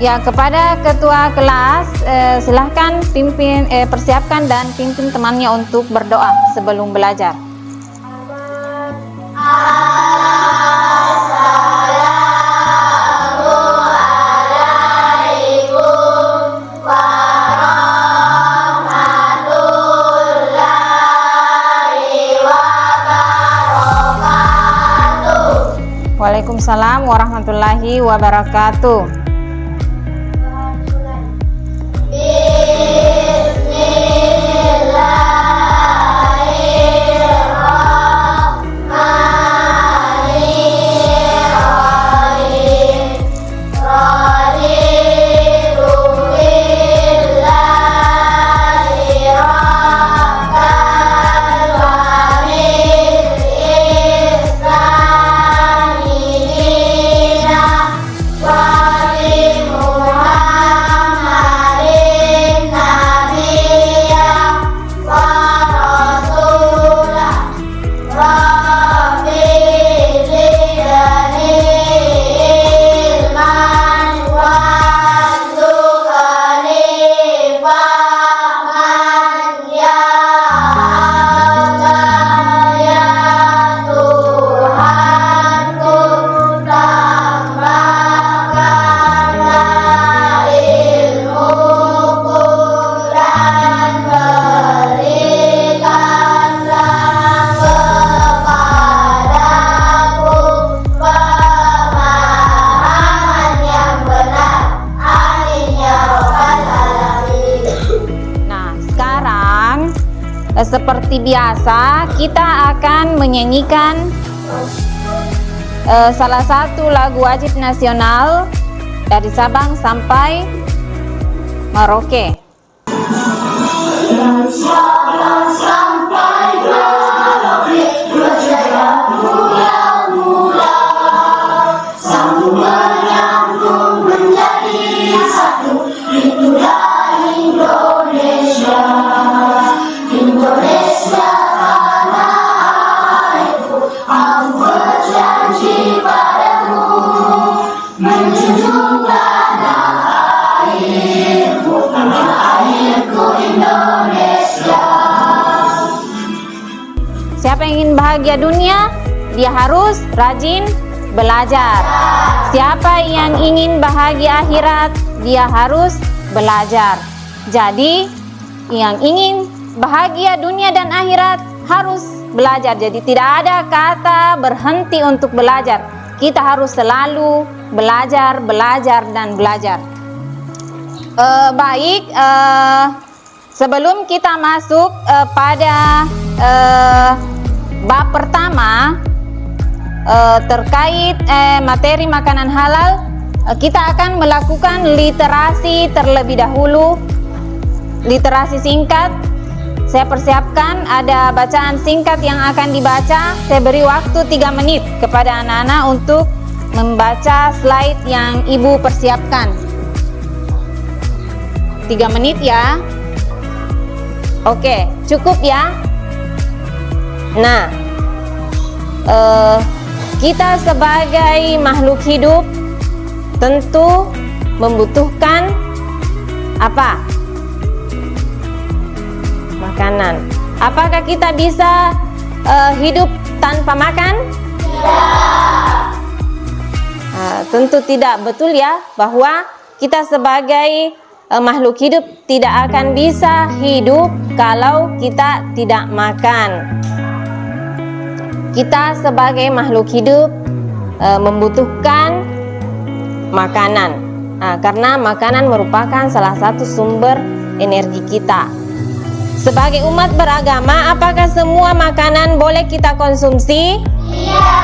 Ya, kepada ketua kelas, silahkan persiapkan dan pimpin temannya untuk berdoa sebelum belajar. Waalaikumsalam warahmatullahi wabarakatuh. Seperti biasa, kita akan menyanyikan salah satu lagu wajib nasional dari Sabang sampai Merauke. Siapa yang ingin bahagia dunia, dia harus rajin belajar. Siapa yang ingin bahagia akhirat, dia harus belajar. Jadi, yang ingin bahagia dunia dan akhirat harus belajar. Jadi, tidak ada kata berhenti untuk belajar. Kita harus selalu belajar, belajar, dan belajar. Sebelum kita masuk pada bab pertama terkait materi makanan halal, kita akan melakukan literasi terlebih dahulu. Literasi singkat. Saya persiapkan ada bacaan singkat yang akan dibaca. Saya beri waktu 3 menit kepada anak-anak untuk membaca slide yang ibu persiapkan. 3 menit ya. Oke, cukup ya. Nah, kita sebagai makhluk hidup tentu membutuhkan apa? Makanan. Apakah kita bisa hidup tanpa makan? Tidak. Tentu tidak, betul ya, bahwa kita sebagai makhluk hidup tidak akan bisa hidup kalau kita tidak makan. Kita sebagai makhluk hidup membutuhkan makanan, karena makanan merupakan salah satu sumber energi kita. Sebagai umat beragama, apakah semua makanan boleh kita konsumsi? Iya.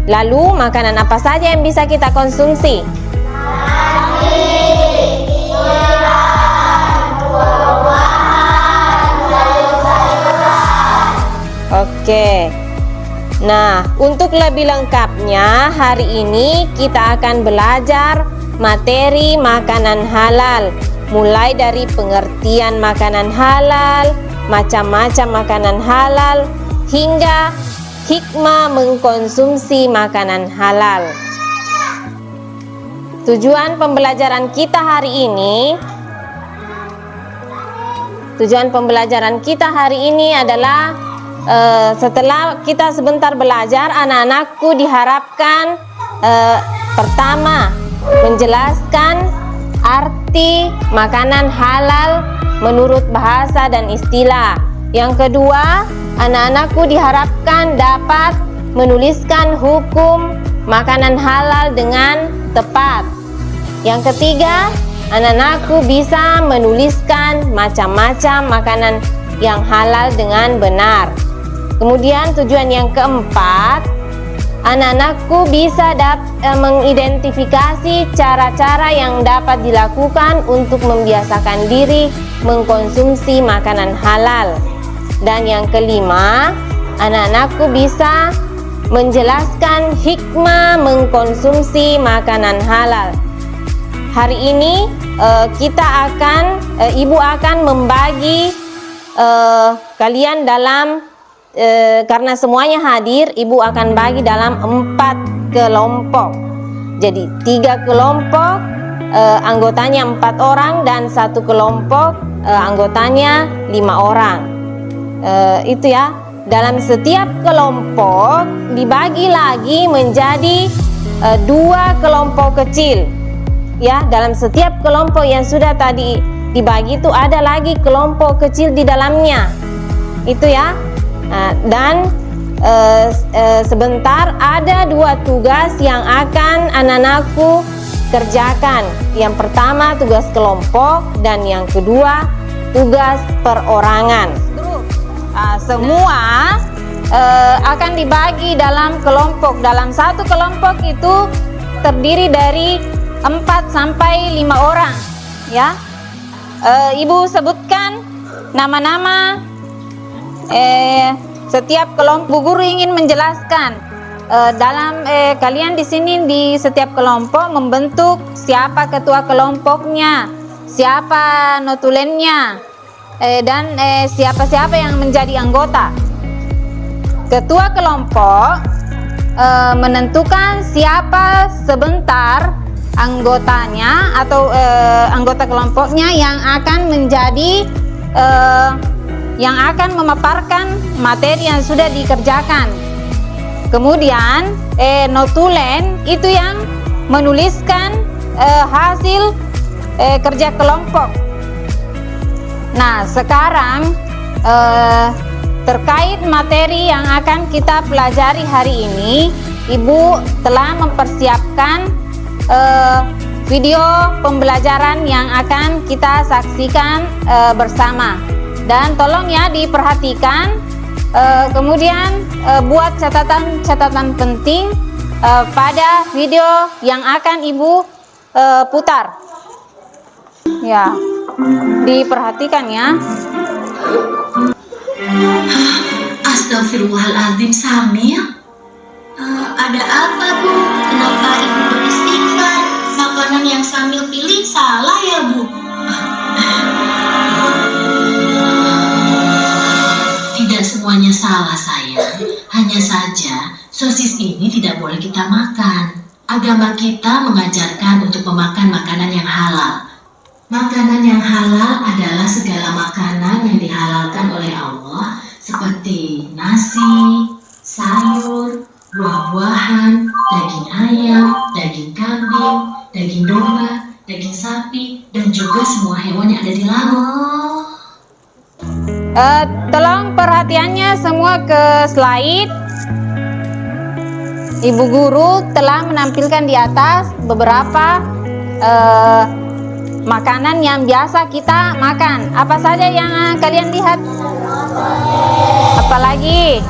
Lalu makanan apa saja yang bisa kita konsumsi? Nasi, ikan, buah-buahan, sayur-sayuran. Oke. Nah, untuk lebih lengkapnya, hari ini kita akan belajar materi makanan halal, mulai dari pengertian makanan halal, macam-macam makanan halal, hingga hikmah mengkonsumsi makanan halal. tujuan pembelajaran kita hari ini adalah setelah kita sebentar belajar, anak-anakku diharapkan pertama menjelaskan arti makanan halal menurut bahasa dan istilah. Yang kedua, anak-anakku diharapkan dapat menuliskan hukum makanan halal dengan tepat. Yang ketiga, anak-anakku bisa menuliskan macam-macam makanan yang halal dengan benar. Kemudian tujuan yang keempat, anak-anakku bisa mengidentifikasi cara-cara yang dapat dilakukan untuk membiasakan diri mengkonsumsi makanan halal. Dan yang kelima, anak-anakku bisa menjelaskan hikmah mengkonsumsi makanan halal. Hari ini ibu akan membagi kalian dalam karena semuanya hadir, ibu akan bagi dalam 4 kelompok. Jadi 3 kelompok anggotanya 4 orang dan 1 kelompok anggotanya 5 orang. Itu ya. Dalam setiap kelompok dibagi lagi menjadi 2 kelompok kecil. Ya, dalam setiap kelompok yang sudah tadi dibagi itu ada lagi kelompok kecil di dalamnya. Itu ya. Dan sebentar ada 2 tugas yang akan anak-anakku kerjakan. Yang pertama tugas kelompok dan yang kedua tugas perorangan. Semua akan dibagi dalam kelompok. Dalam satu kelompok itu terdiri dari 4 sampai 5 orang. Ya, ibu sebutkan nama-nama setiap kelompok. Bu guru ingin menjelaskan dalam kalian di sini di setiap kelompok membentuk siapa ketua kelompoknya, siapa notulennya, dan siapa-siapa yang menjadi anggota. Ketua kelompok menentukan siapa sebentar anggotanya atau anggota kelompoknya yang akan menjadi yang akan memaparkan materi yang sudah dikerjakan. Kemudian notulen itu yang menuliskan hasil kerja kelompok. Nah, sekarang terkait materi yang akan kita pelajari hari ini, ibu telah mempersiapkan video pembelajaran yang akan kita saksikan bersama. Dan tolong ya diperhatikan, kemudian buat catatan-catatan penting pada video yang akan ibu putar. Ya, diperhatikan ya. Astagfirullahaladzim, Samil. Ada apa, Bu? Kenapa Ibu beristighfar? Makanan yang Samil pilih salah ya, Bu? Tidak semuanya salah, sayang. Hanya saja sosis ini tidak boleh kita makan. Agama kita mengajarkan untuk memakan makanan yang halal. Makanan yang halal adalah segala makanan yang dihalalkan oleh Allah, seperti nasi, sayur, buah-buahan, daging ayam, daging kambing, daging domba, daging sapi, dan juga semua hewan yang ada di laut. Tolong perhatiannya semua ke slide. Ibu guru telah menampilkan di atas beberapa makanan yang biasa kita makan. Apa saja yang kalian lihat? Apalagi?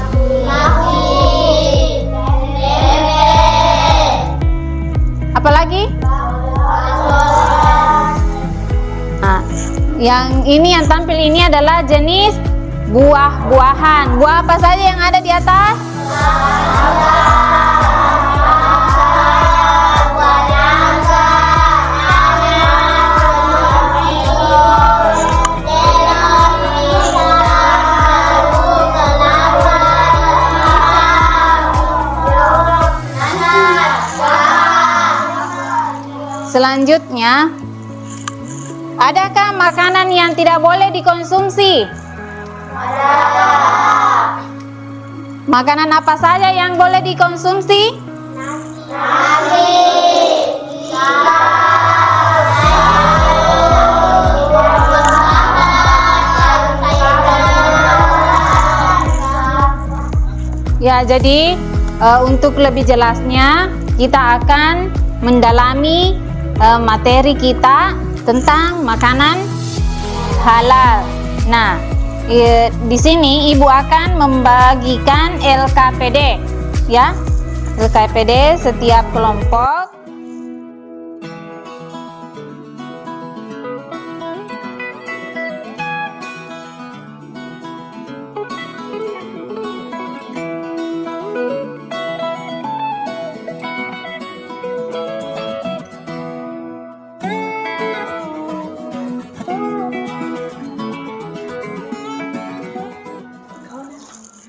Apalagi? Nah, yang ini yang tampil ini adalah jenis buah-buahan. Buah apa saja yang ada di atas? Selanjutnya, adakah makanan yang tidak boleh dikonsumsi? Makanan apa saja yang boleh dikonsumsi? Ya, jadi untuk lebih jelasnya kita akan mendalami materi kita tentang makanan halal. Nah, di sini Ibu akan membagikan LKPD, ya. LKPD setiap kelompok.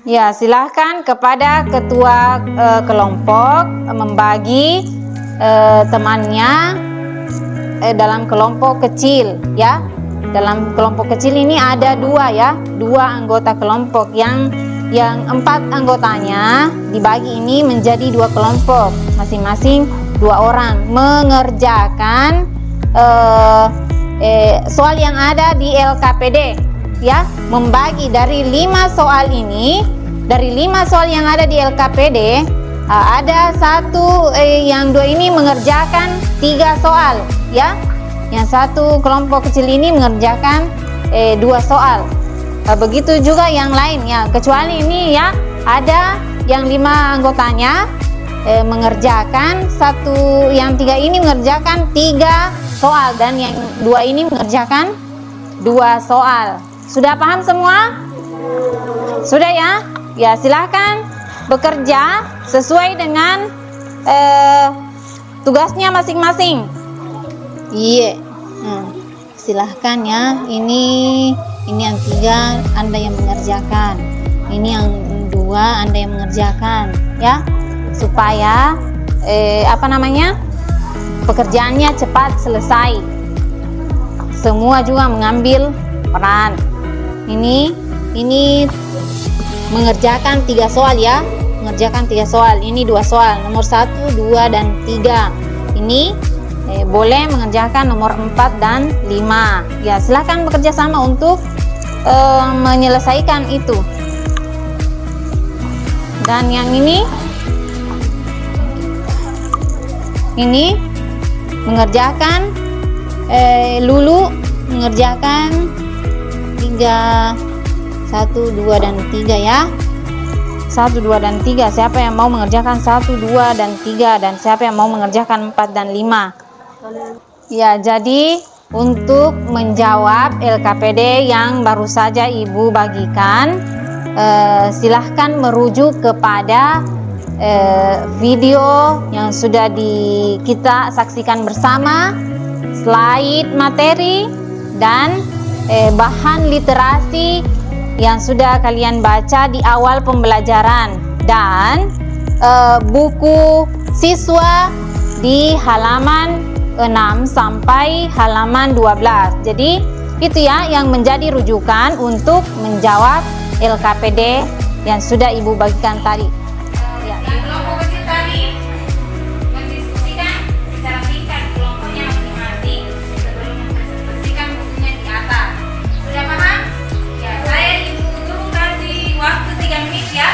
Ya, silahkan kepada ketua kelompok membagi temannya dalam kelompok kecil, ya. Dalam kelompok kecil ini ada dua, ya, dua anggota kelompok. Yang 4 anggotanya dibagi ini menjadi 2 kelompok, masing-masing 2 orang mengerjakan soal yang ada di LKPD, ya. Membagi dari 5 soal ini. Dari 5 soal yang ada di LKPD, ada yang 2 ini mengerjakan 3 soal, ya. Yang 1 kelompok kecil ini mengerjakan 2 soal. Begitu juga yang lain, ya. Kecuali ini, ya, ada yang 5 anggotanya mengerjakan yang 3 ini mengerjakan 3 soal dan yang 2 ini mengerjakan 2 soal. Sudah paham semua? Sudah, ya? Ya, silahkan bekerja sesuai dengan tugasnya masing-masing. Iya, silahkan, ya. Ini yang 3 Anda yang mengerjakan. Ini yang 2 Anda yang mengerjakan, ya. Supaya pekerjaannya cepat selesai. Semua juga mengambil peran. Ini mengerjakan 3 soal, ya. Mengerjakan 3 soal. Ini 2 soal, nomor 1, 2, dan 3. Ini boleh mengerjakan nomor 4 dan 5. Ya, silakan bekerja sama untuk menyelesaikan itu. Dan yang ini mengerjakan Lulu mengerjakan 3, 1, 2, dan 3, ya. 1, 2, dan 3. Siapa yang mau mengerjakan 1, 2, dan 3? Dan siapa yang mau mengerjakan 4 dan 5? Ya, jadi untuk menjawab LKPD yang baru saja Ibu bagikan, silahkan merujuk kepada video yang sudah kita saksikan bersama, slide materi, dan bahan literasi yang sudah kalian baca di awal pembelajaran, dan buku siswa di halaman 6 sampai halaman 12. Jadi itu, ya, yang menjadi rujukan untuk menjawab LKPD yang sudah Ibu bagikan tadi. Yang kelompok kecil tadi mendiskusikan secara singkat kelompoknya masing-masing sebelum mempresentasikan bukunya di atas. Sudah paham? Ya, saya Ibu Guru kasih waktu 3 menit, ya.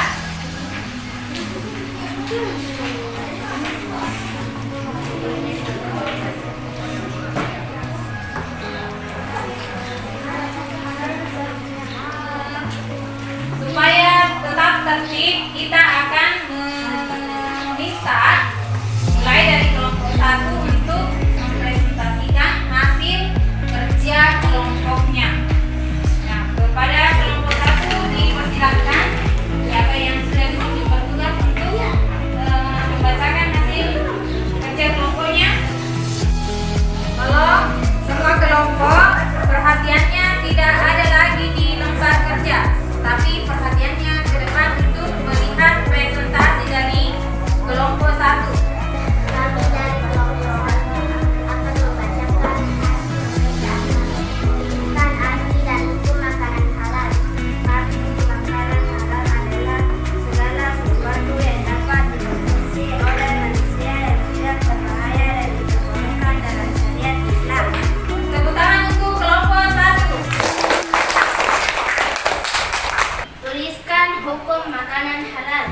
Supaya tetap tertib, kita akan meminta mulai dari kelompok 1 untuk mempresentasikan hasil kerja kelompoknya. Nah, kepada kelompok 1 dipersilakan siapa yang sudah diberi tugas untuk membacakan hasil kerja kelompoknya. Kalau semua kelompok perhatiannya tidak ada lagi di lembar kerja, tapi perhatiannya ke depan untuk melihat makanan halal.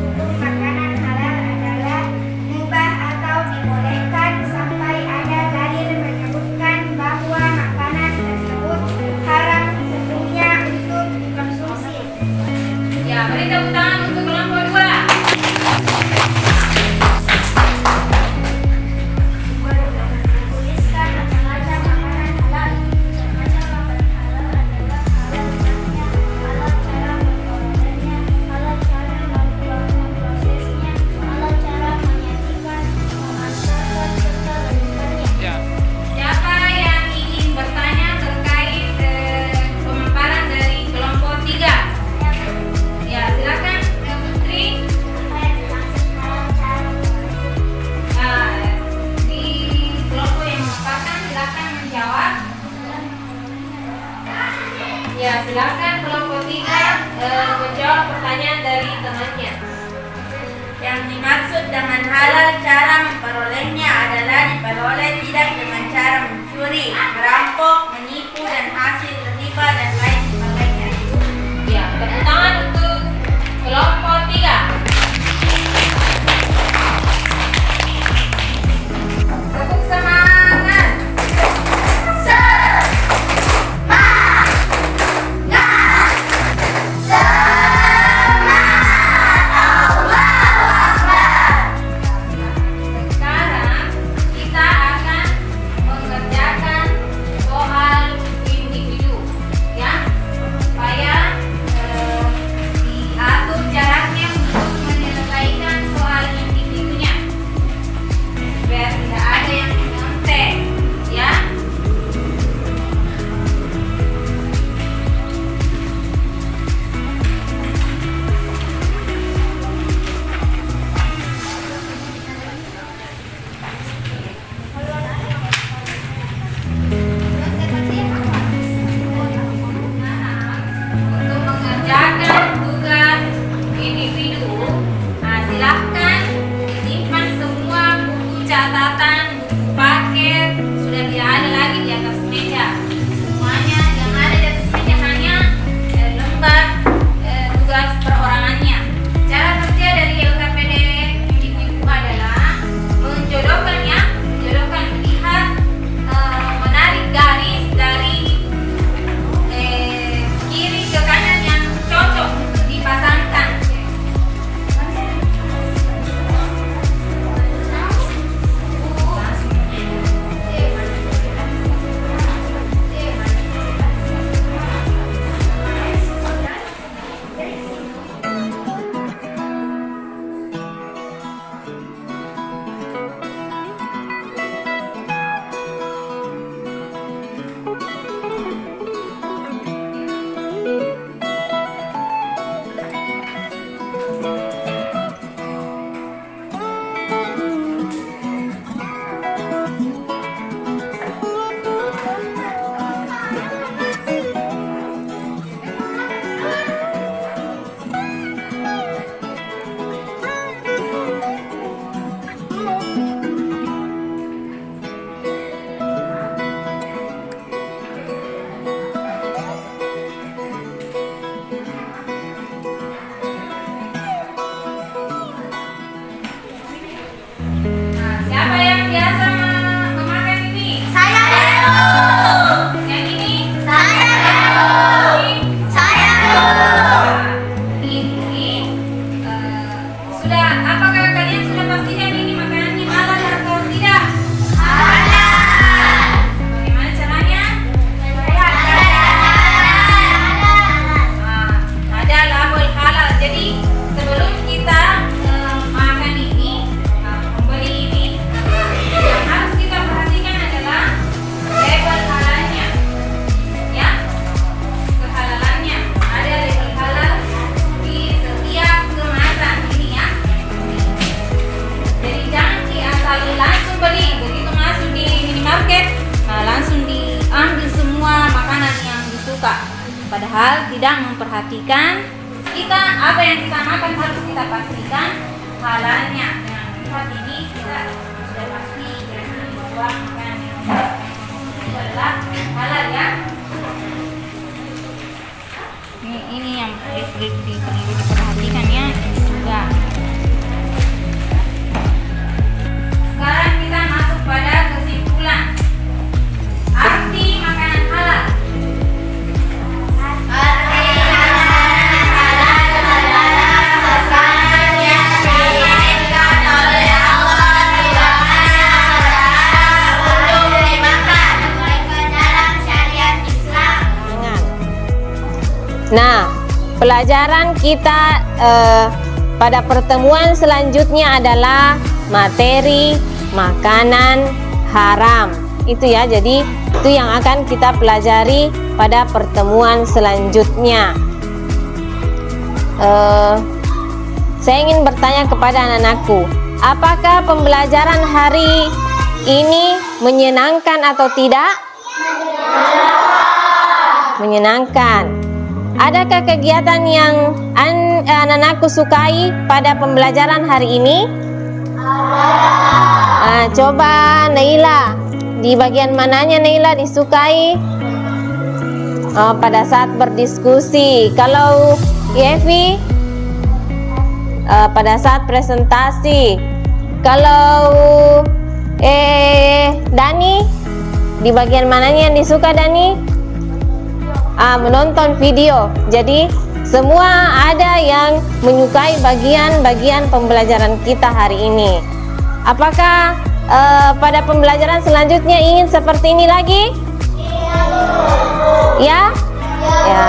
Hukum makanan halal adalah mubah atau dibolehkan sampai ada dalil menyebutkan bahwa makanan tersebut haram hukumnya untuk dikonsumsi. Ya, beri tepuk tangan untuk kelompok 2. Tuliskan macam-macam makanan halal. Macam-macam makanan halal adalah halal makannya, halal cara memperolehnya, halal cara memprosesnya, halal cara menyajikan, memasarkan serta lainnya. Siapa yang ingin bertanya terkait pemaparan dari kelompok 3? Ya, silakan Putri. Di kelompok yang memaparkan silakan menjawab. Ya, silakan kelompok 3 menjawab pertanyaan dari temannya. Yang dimaksud dengan halal cara memperolehnya adalah diperoleh tidak dengan cara mencuri, merampok, menipu, dan hasil riba dan lain sebagainya. Ya, tepuk tangan untuk kelompok 3. Tepuk semangat. Sekarang kita akan mengerjakan soal individu, ya, supaya diatur jaraknya untuk menyelesaikan soal individunya, biar tidak ada yang nyontek, ya. Untuk mengerjakan tugas individu, silahkan disimpan semua buku catatan, buku paket, sudah tidak ada lagi di atas meja. Semuanya yang ada di atas meja hanya lembar tugas perorangannya. Cara kerja dari LKPD individu adalah menjodohkan, ya, menjodohkan, melihat, menarik garis dari kiri ke kanan yang cocok untuk dipasangkan. Nah, siapa yang biasa memakan ini? Saya dulu. Yang ini? Saya dulu. Saya dulu. Ini sudah, apakah kalian sudah pastikan ini makanannya halal atau tidak? Halal. Bagaimana caranya? Ada label halal. Jadi sebelum kita makan ini, membeli ini, yang harus kita perhatikan adalah label halalnya, ya, kehalalannya. Ada label halal di setiap kemasan ini, ya. Jadi jangan diasali langsung beli, begitu masuk di minimarket, langsung diambil semua makanan yang disuka. Padahal tidak memperhatikan kita apa yang kita makan, harus kita pastikan halalnya. Dengan melihat ini kita sudah pasti bahwa makanan yang itu adalah halal, ya. ini yang perlu diperhatikan ya juga. Sekarang kita masuk pada kesimpulan. Arti makanan halal. Nah, pelajaran kita pada pertemuan selanjutnya adalah materi makanan haram. Itu ya, jadi itu yang akan kita pelajari pada pertemuan selanjutnya. Saya ingin bertanya kepada anak-anakku, apakah pembelajaran hari ini menyenangkan atau tidak? Menyenangkan. Adakah kegiatan yang anak-anakku sukai pada pembelajaran hari ini? Coba Naila, di bagian mananya Naila disukai? Pada saat berdiskusi. Kalau Yevi, pada saat presentasi. Kalau Dani, di bagian mananya yang disuka Dani? Menonton video. Jadi semua ada yang menyukai bagian-bagian pembelajaran kita hari ini. Apakah pada pembelajaran selanjutnya ingin seperti ini lagi? Ya? Ya.